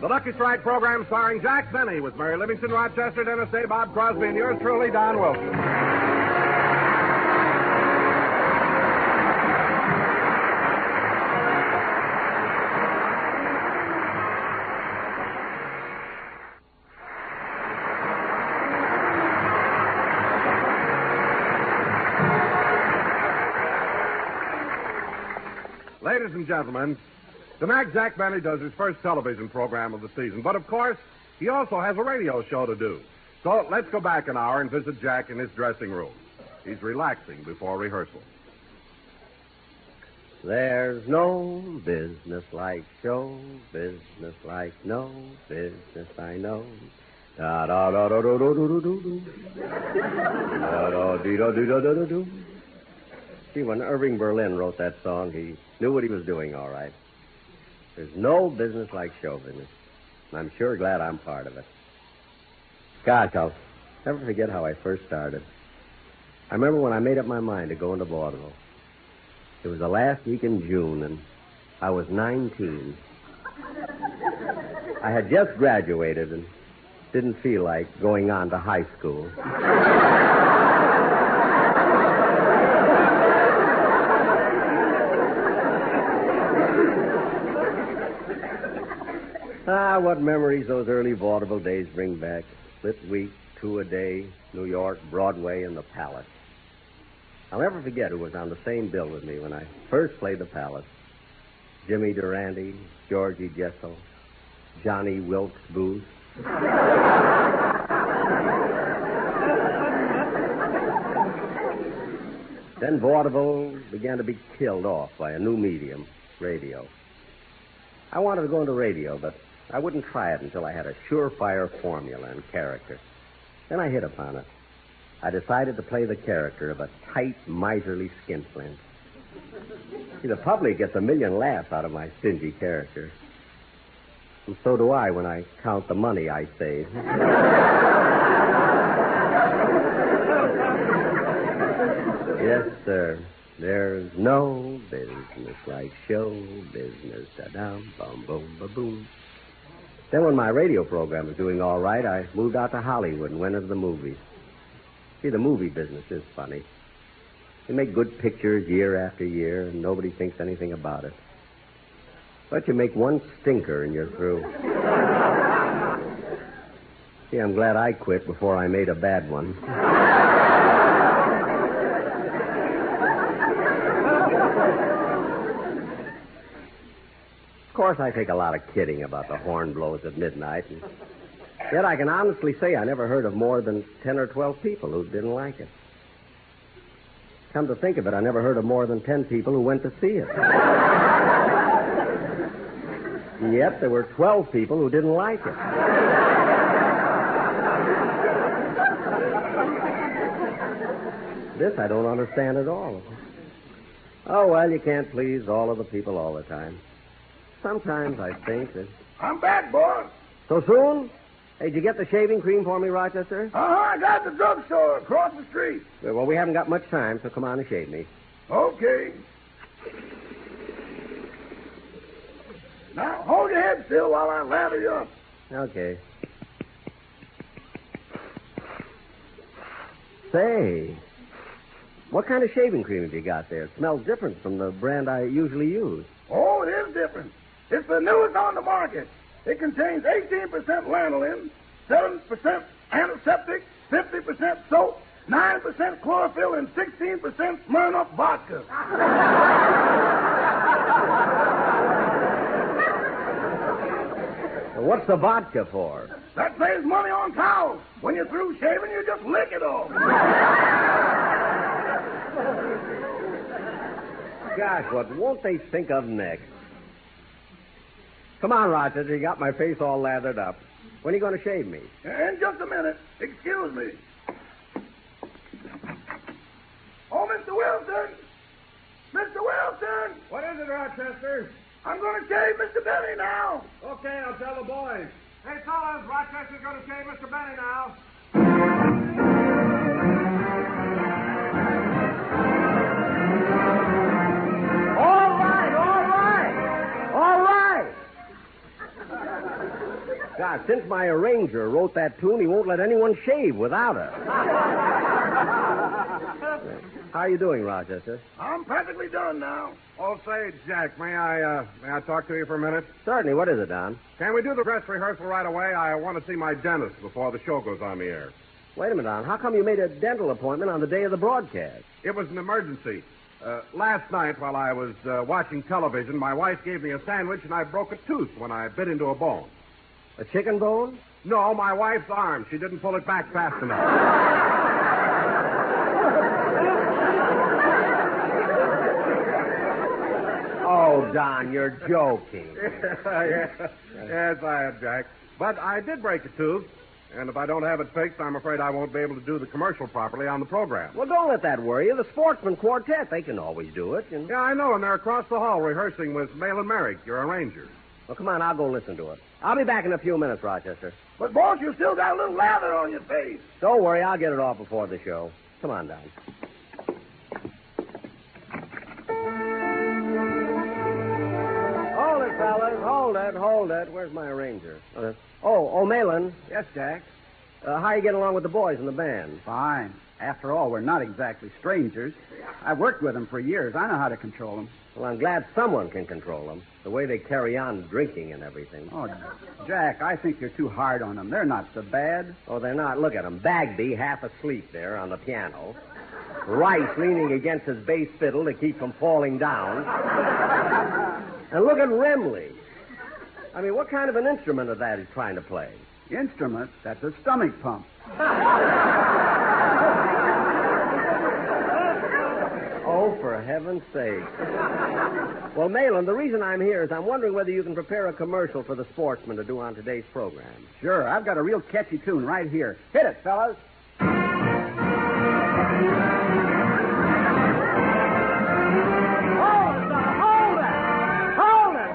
The Lucky Strike program starring Jack Benny with Mary Livingston, Rochester, Dennis Day, Bob Crosby, and yours truly, Don Wilson. Ladies and gentlemen, tonight Jack Benny does his first television program of the season. But, of course, he also has a radio show to do. So let's go back an hour and visit Jack in his dressing room. He's relaxing before rehearsal. There's no business like show business like no business I know. Da da da da da da da da da da da da da da. See, when Irving Berlin wrote that song, he knew what he was doing all right. There's no business like show business. And I'm sure glad I'm part of it. Gosh, I'll never forget how I first started. I remember when I made up my mind to go into vaudeville. It was the last week in June, and I was 19. I had just graduated and didn't feel like going on to high school. What memories those early vaudeville days bring back. Split week, 2 a day, New York, Broadway, and the Palace. I'll never forget who was on the same bill with me when I first played the Palace. Jimmy Durante, Georgie Jessel, Johnny Wilkes Booth. Then vaudeville began to be killed off by a new medium, radio. I wanted to go into radio, but I wouldn't try it until I had a surefire formula and character. Then I hit upon it. I decided to play the character of a tight, miserly skinflint. See, the public gets a million laughs out of my stingy character. And so do I when I count the money I save. Yes, sir. There's no business like show business. Da-dum, bum, boom, ba-boom. Then when my radio program was doing all right, I moved out to Hollywood and went into the movies. See, the movie business is funny. You make good pictures year after year, and nobody thinks anything about it. But you make one stinker and you're through. See, I'm glad I quit before I made a bad one. Of course, I take a lot of kidding about the horn blows at midnight, and yet I can honestly say I never heard of more than 10 or 12 people who didn't like it. Come to think of it, I never heard of more than 10 people who went to see it. And yet there were 12 people who didn't like it. This I don't understand at all. Oh, well, you can't please all of the people all the time. Sometimes I think that... I'm back, boss. So soon? Hey, did you get the shaving cream for me, Rochester? I got the drugstore across the street. Well, we haven't got much time, so come on and shave me. Okay. Now, hold your head still while I lather you up. Okay. Say, what kind of shaving cream have you got there? It smells different from the brand I usually use. Oh, it is different. It's the newest on the market. It contains 18% lanolin, 7% antiseptic, 50% soap, 9% chlorophyll, and 16% Smirnoff vodka. What's the vodka for? That saves money on towels. When you're through shaving, you just lick it off. Gosh, what won't they think of next? Come on, Rochester. You got my face all lathered up. When are you going to shave me? In just a minute. Excuse me. Oh, Mr. Wilson! Mr. Wilson! What is it, Rochester? I'm going to shave Mr. Benny now. Okay, I'll tell the boys. Hey, fellas, Rochester's going to shave Mr. Benny now. since my arranger wrote that tune, he won't let anyone shave without her. How are you doing, Rochester? I'm practically done now. Oh, say, Jack, may I talk to you for a minute? Certainly. What is it, Don? Can we do the dress rehearsal right away? I want to see my dentist before the show goes on the air. Wait a minute, Don. How come you made a dental appointment on the day of the broadcast? It was an emergency. Last night, while I was watching television, my wife gave me a sandwich, and I broke a tooth when I bit into a bone. A chicken bone? No, my wife's arm. She didn't pull it back fast enough. Oh, Don, you're joking. Yes, I am, Jack. But I did break a tooth, and if I don't have it fixed, I'm afraid I won't be able to do the commercial properly on the program. Well, don't let that worry you. The Sportsman Quartet, they can always do it. Yeah, I know, and they're across the hall rehearsing with Mahlon Merrick, your arranger. Well, come on, I'll go listen to it. I'll be back in a few minutes, Rochester. But, boss, you still got a little lather on your face. Don't worry, I'll get it off before the show. Come on, Don. Hold it, fellas. Hold it. Where's my arranger? Oh, Mahlon. Yes, Jack. How are you getting along with the boys in the band? Fine. After all, we're not exactly strangers. I've worked with them for years. I know how to control them. Well, I'm glad someone can control them. The way they carry on drinking and everything. Oh, Jack, I think you're too hard on them. They're not so bad. Oh, they're not. Look at them. Bagby half asleep there on the piano. Rice leaning against his bass fiddle to keep from falling down. And look at Remley. I mean, what kind of an instrument is that he's trying to play? Instrument? That's a stomach pump. Oh, for heaven's sake. Well, Mahlon, the reason I'm here is I'm wondering whether you can prepare a commercial for the Sportsman to do on today's program. Sure, I've got a real catchy tune right here. Hit it, fellas.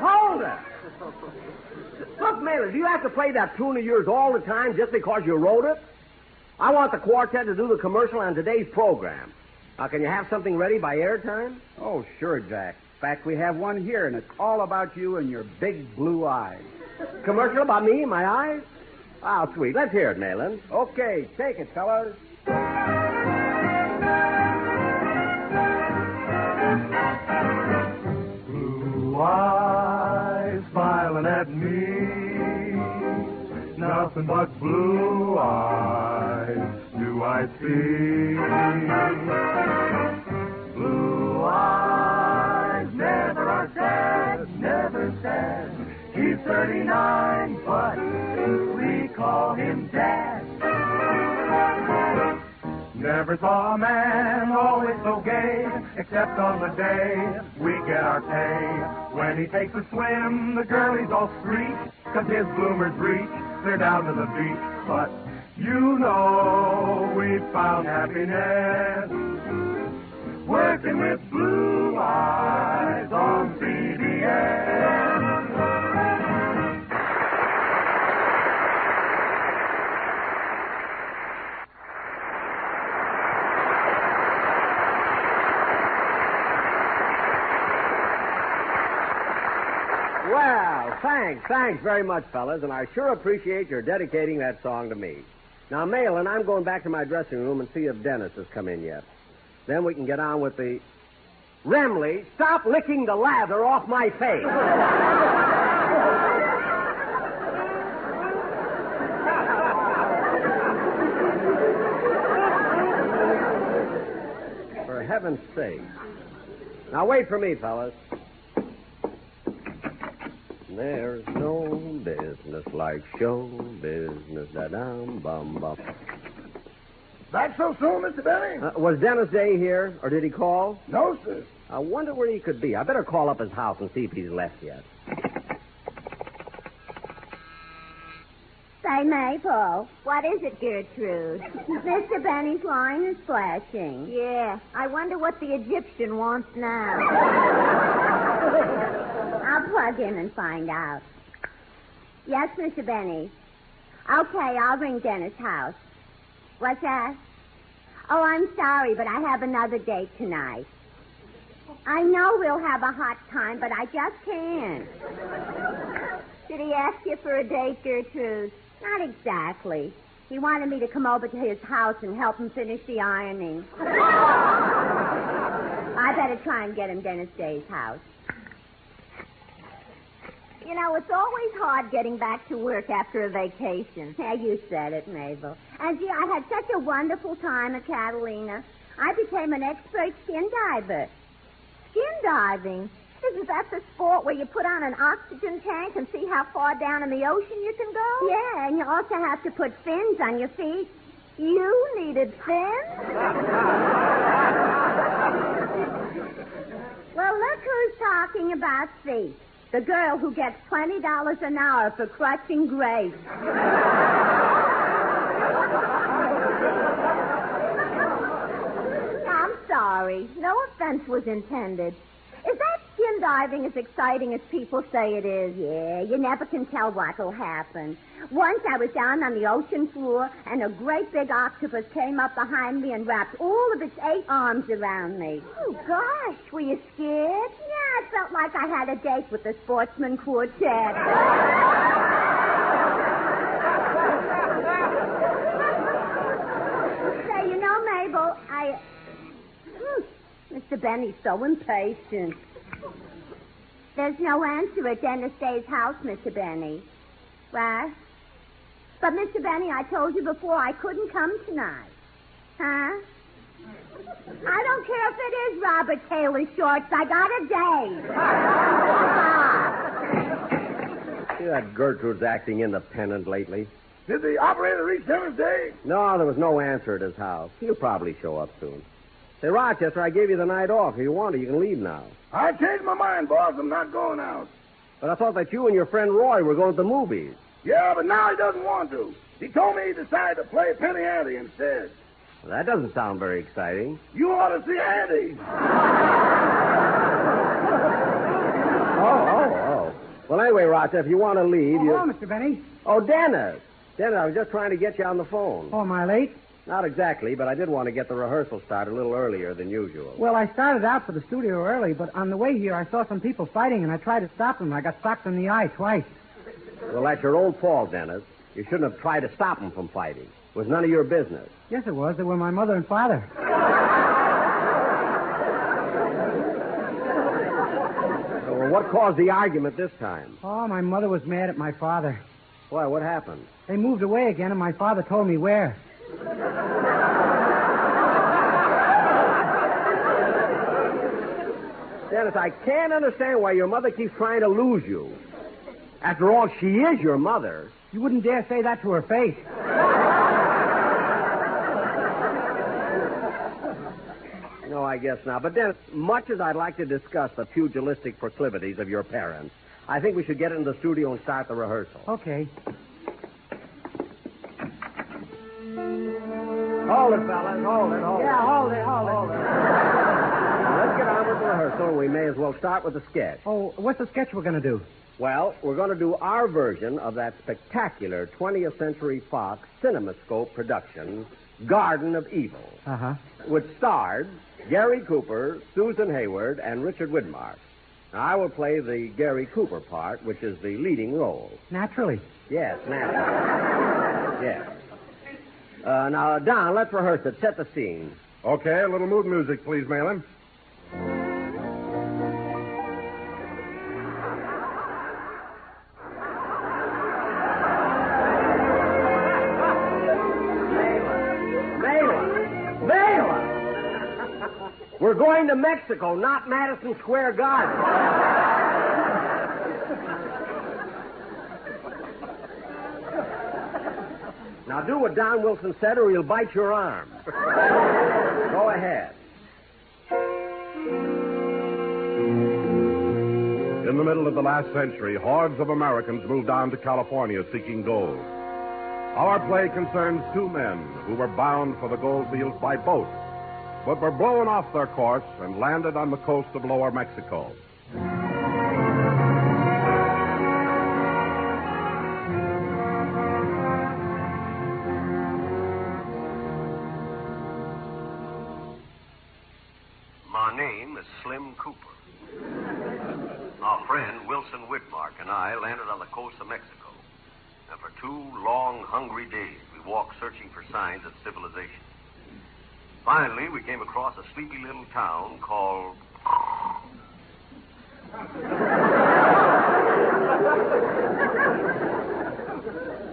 Hold it! Look, Mahlon, do you have to play that tune of yours all the time just because you wrote it? I want the quartet to do the commercial on today's program. Now, can you have something ready by airtime? Oh, sure, Jack. In fact, we have one here, and it's all about you and your big blue eyes. Commercial about me and my eyes? Oh, sweet. Let's hear it, Mahlon. Okay, take it, fellas. Blue eyes smiling at me, nothing but blue eyes do I see. Blue eyes never are sad, never sad. He's 39, but we call him Dad. Never saw a man always so gay, except on the day we get our pay. When he takes a swim, the girlies all screech, 'cause his bloomers reach, they're down to the beach. But you know we've found happiness working with Blue Eyes on CBS. Well, thanks very much, fellas, and I sure appreciate your dedicating that song to me. Now, Mahlon, I'm going back to my dressing room and see if Dennis has come in yet. Then we can get on with the... Remley, stop licking the lather off my face. For heaven's sake. Now, wait for me, fellas. There's no business like show business. Da-dum, bum, bum. Back so soon, Mr. Benny? Was Dennis Day here, or did he call? No, sir. I wonder where he could be. I better call up his house and see if he's left yet. Say, Maple, what is it, Gertrude? Mr. Benny's line is flashing. Yeah, I wonder what the Egyptian wants now. I'll plug in and find out. Yes, Mr. Benny. Okay, I'll ring Dennis' house. What's that? Oh, I'm sorry, but I have another date tonight. I know we'll have a hot time, but I just can't. Did he ask you for a date, Gertrude? Not exactly. He wanted me to come over to his house and help him finish the ironing. I better try and get him Dennis Day's house. You know, it's always hard getting back to work after a vacation. Yeah, you said it, Mabel. And, gee, I had such a wonderful time at Catalina. I became an expert skin diver. Skin diving? Isn't that the sport where you put on an oxygen tank and see how far down in the ocean you can go? Yeah, and you also have to put fins on your feet. You needed fins? Well, look who's talking about feet. The girl who gets $20 an hour for crushing grapes. I'm sorry. No offense was intended. Is that skin diving as exciting as people say it is? Yeah, you never can tell what'll happen. Once I was down on the ocean floor, and a great big octopus came up behind me and wrapped all of its 8 arms around me. Oh, gosh, were you scared? Yeah, I felt like I had a date with the sportsman quartet. Say, you know, Mabel, Mr. Benny's so impatient. There's no answer at Dennis Day's house, Mr. Benny. What? But, Mr. Benny, I told you before I couldn't come tonight. Huh? I don't care if it is Robert Taylor Shorts. I got a date. See that Gertrude's acting independent lately? Did the operator reach Dennis Day? No, there was no answer at his house. He'll probably show up soon. Say, Rochester, I gave you the night off. If you want to, you can leave now. I changed my mind, boss. I'm not going out. But I thought that you and your friend Roy were going to the movies. Yeah, but now he doesn't want to. He told me he decided to play Penny Ante instead. Well, that doesn't sound very exciting. You ought to see Andy. Oh. Well, anyway, Rochester, if you want to leave, Hello, Mr. Benny. Oh, Dennis. Dennis, I was just trying to get you on the phone. Oh, am I late? Not exactly, but I did want to get the rehearsal started a little earlier than usual. Well, I started out for the studio early, but on the way here I saw some people fighting, and I tried to stop them. I got socked in the eye twice. Well, that's your old fault, Dennis. You shouldn't have tried to stop them from fighting. It was none of your business. Yes, it was. They were my mother and father. Well, what caused the argument this time? Oh, my mother was mad at my father. Why, what happened? They moved away again, and my father told me where. Dennis, I can't understand why your mother keeps trying to lose you. After all, she is your mother. You wouldn't dare say that to her face. No, I guess not. But Dennis, much as I'd like to discuss the pugilistic proclivities of your parents, I think we should get into the studio and start the rehearsal. Okay. Hold it, fellas. Hold it. Yeah, hold it. Now, let's get on with the rehearsal, and we may as well start with the sketch. Oh, what's the sketch we're going to do? Well, we're going to do our version of that spectacular 20th Century Fox CinemaScope production, Garden of Evil, which starred Gary Cooper, Susan Hayward, and Richard Widmark. Now, I will play the Gary Cooper part, which is the leading role. Naturally. Yes, naturally. Yes. Now, Don, let's rehearse it. Set the scene. Okay, a little mood music, please, Mahlon. We're going to Mexico, not Madison Square Garden. Now do what Don Wilson said or he'll bite your arm. Go ahead. In the middle of the last century, hordes of Americans moved on to California seeking gold. Our play concerns 2 men who were bound for the gold fields by boat, but were blown off their course and landed on the coast of Lower Mexico. My name is Slim Cooper. Our friend Wilson Whitmark and I landed on the coast of Mexico. And for 2 long, hungry days, we walked searching for signs of civilization. Finally, we came across a sleepy little town called...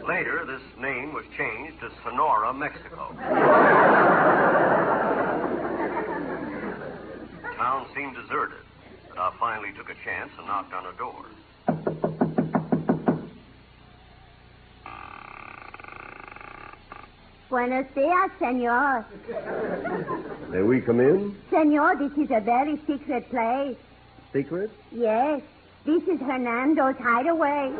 Later, this name was changed to Sonora, Mexico. The town seemed deserted, but I finally took a chance and knocked on a door. Buenos dias, senor. May we come in? Senor, this is a very secret place. Secret? Yes. This is Hernando's hideaway.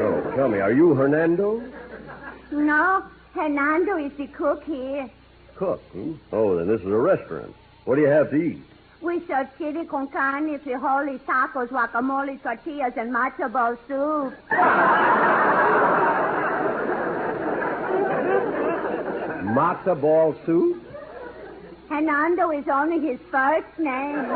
Oh, tell me, are you Hernando? No, Hernando is the cook here. Cook, hmm? Oh, then this is a restaurant. What do you have to eat? We serve chili con carne, frijoles, tacos, guacamole, tortillas, and matzo ball soup. Matzo ball soup? Hernando is only his first name.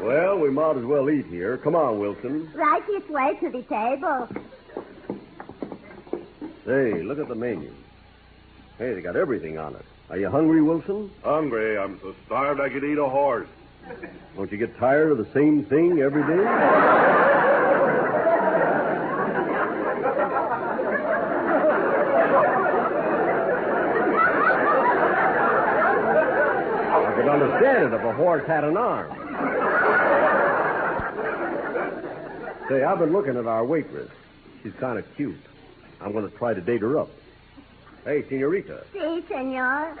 Well, we might as well eat here. Come on, Wilson. Right this way to the table. Hey, look at the menu. Hey, they got everything on it. Are you hungry, Wilson? Hungry. I'm so starved I could eat a horse. Don't you get tired of the same thing every day? I could understand it if a horse had an arm. Say, I've been looking at our waitress. She's kind of cute. I'm going to try to date her up. Hey, senorita. Si, senor.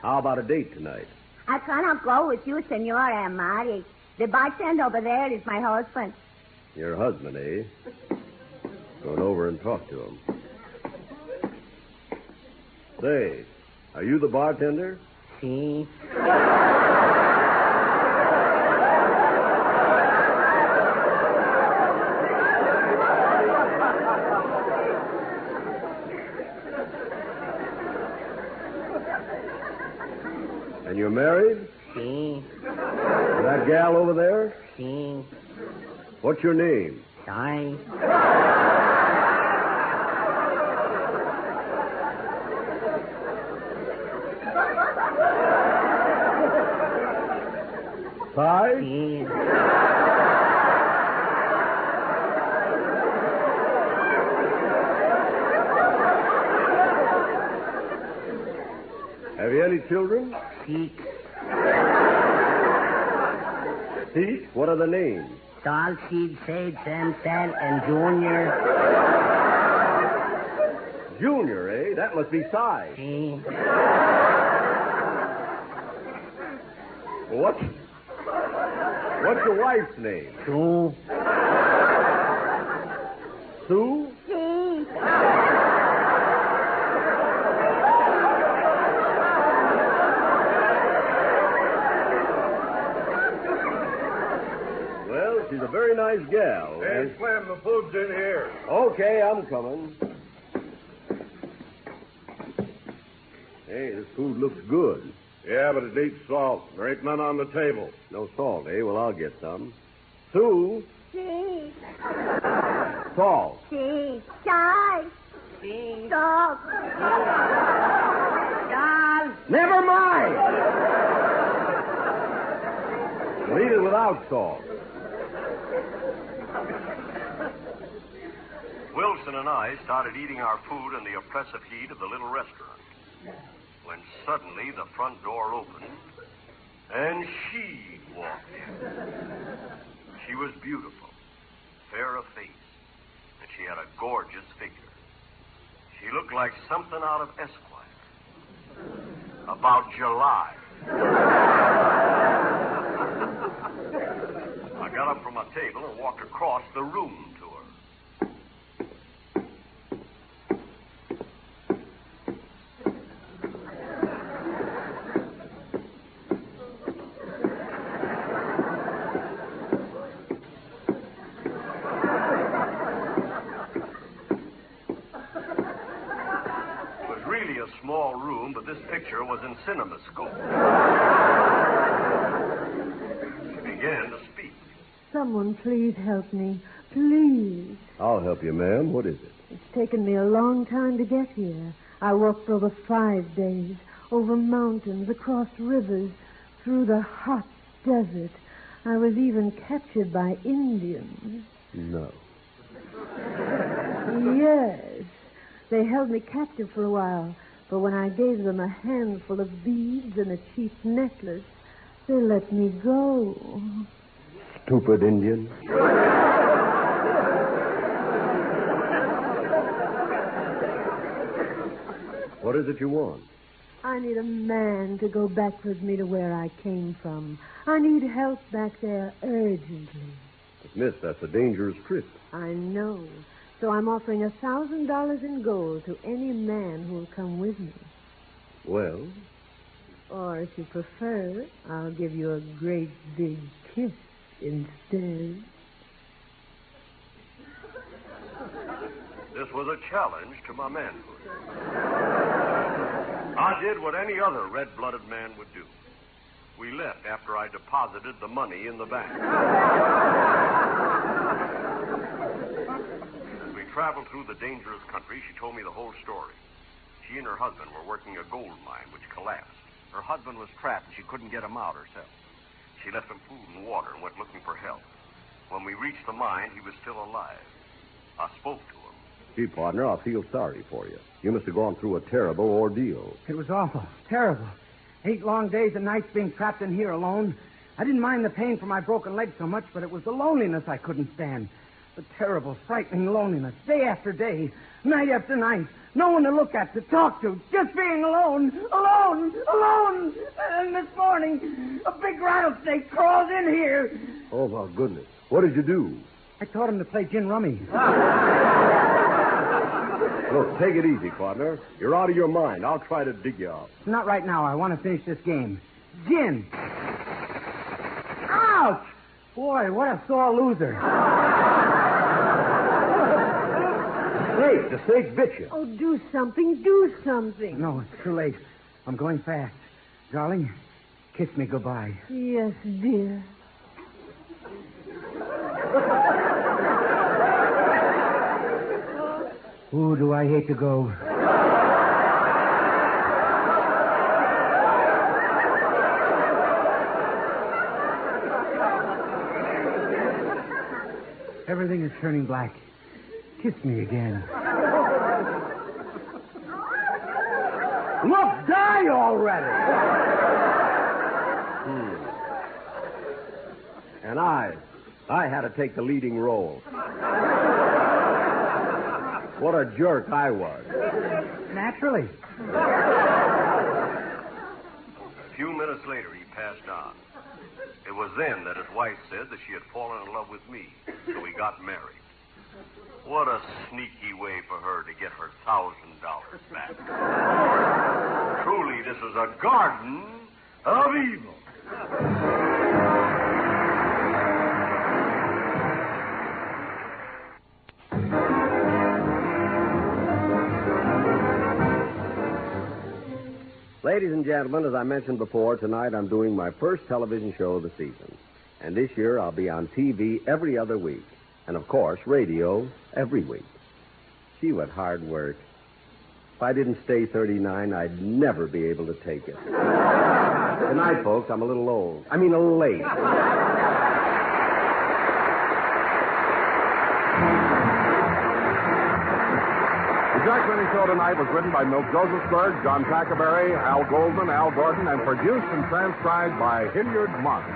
How about a date tonight? I cannot go with you, senor. I am married. The bartender over there is my husband. Your husband, eh? Going over and talk to him. Say, are you the bartender? Si. And you're married? Si. That gal over there? Si. What's your name? Sorry. Ty? Si. Have you any children? Si. Pete? What are the names? Tall, Seed, Sage, Sam, Sal, and Junior. Junior, eh? That must be Cy. Si. Well, what's your wife's name? Sue. Sue? Si. Well, she's a very nice gal. Hey, Slim, the food's in here. Okay, I'm coming. Hey, this food looks good. Yeah, but it needs salt. There ain't none on the table. No salt, eh? Well, I'll get some. Sue, Si. salt. Si. Shy. Si. Dog. Doll. Never mind! We'll eat it without salt. Wilson and I started eating our food in the oppressive heat of the little restaurant, when suddenly the front door opened, and she walked in. She was beautiful, fair of face, and she had a gorgeous figure. She looked like something out of Esquire. About July. I got up from my table and walked across the room to her. a small room, but this picture was in CinemaScope. She began to speak. Someone please help me. Please. I'll help you, ma'am. What is it? It's taken me a long time to get here. I walked over 5 days, over mountains, across rivers, through the hot desert. I was even captured by Indians. No. Yes. They held me captive for a while, but when I gave them a handful of beads and a cheap necklace, they let me go. Stupid Indian. What is it you want? I need a man to go back with me to where I came from. I need help back there urgently. But, miss, that's a dangerous trip. I know. So I'm offering $1,000 in gold to any man who will come with me. Well? Or if you prefer, I'll give you a great big kiss instead. This was a challenge to my manhood. I did what any other red-blooded man would do. We left after I deposited the money in the bank. As we traveled through the dangerous country, she told me the whole story. She and her husband were working a gold mine which collapsed. Her husband was trapped and she couldn't get him out herself. She left him food and water and went looking for help. When we reached the mine, he was still alive. I spoke to him. Gee, partner, I feel sorry for you. You must have gone through a terrible ordeal. It was awful. Terrible. 8 long days and nights being trapped in here alone. I didn't mind the pain from my broken leg so much, but it was the loneliness I couldn't stand. The terrible, frightening loneliness. Day after day, night after night. No one to look at, to talk to. Just being alone. Alone. Alone. And this morning, a big rattlesnake crawled in here. Oh, my goodness. What did you do? I taught him to play gin rummy. Look, take it easy, partner. You're out of your mind. I'll try to dig you out. Not right now. I want to finish this game. Gin. Ouch! Boy, what a sore loser. Hey, the snake bit you. Oh, do something. Do something. No, it's too late. I'm going fast. Darling, kiss me goodbye. Yes, dear. Ooh, do I hate to go. Everything is turning black. Kiss me again. Look, die already! And I had to take the leading role. What a jerk I was. Naturally. A few minutes later, he passed on. It was then that his wife said that she had fallen in love with me, so we got married. What a sneaky way for her to get her $1,000 back. Truly, this was a garden of evil. Ladies and gentlemen, as I mentioned before, tonight I'm doing my first television show of the season. And this year I'll be on TV every other week. And, of course, radio every week. Gee, what hard work. If I didn't stay 39, I'd never be able to take it. Tonight, folks, I'm a little old. I mean, a little late. The Jack Benny Show tonight was written by Milt Josephsberg, John Tackerberry, Al Goldman, Al Gordon, and produced and transcribed by Hilliard Marks.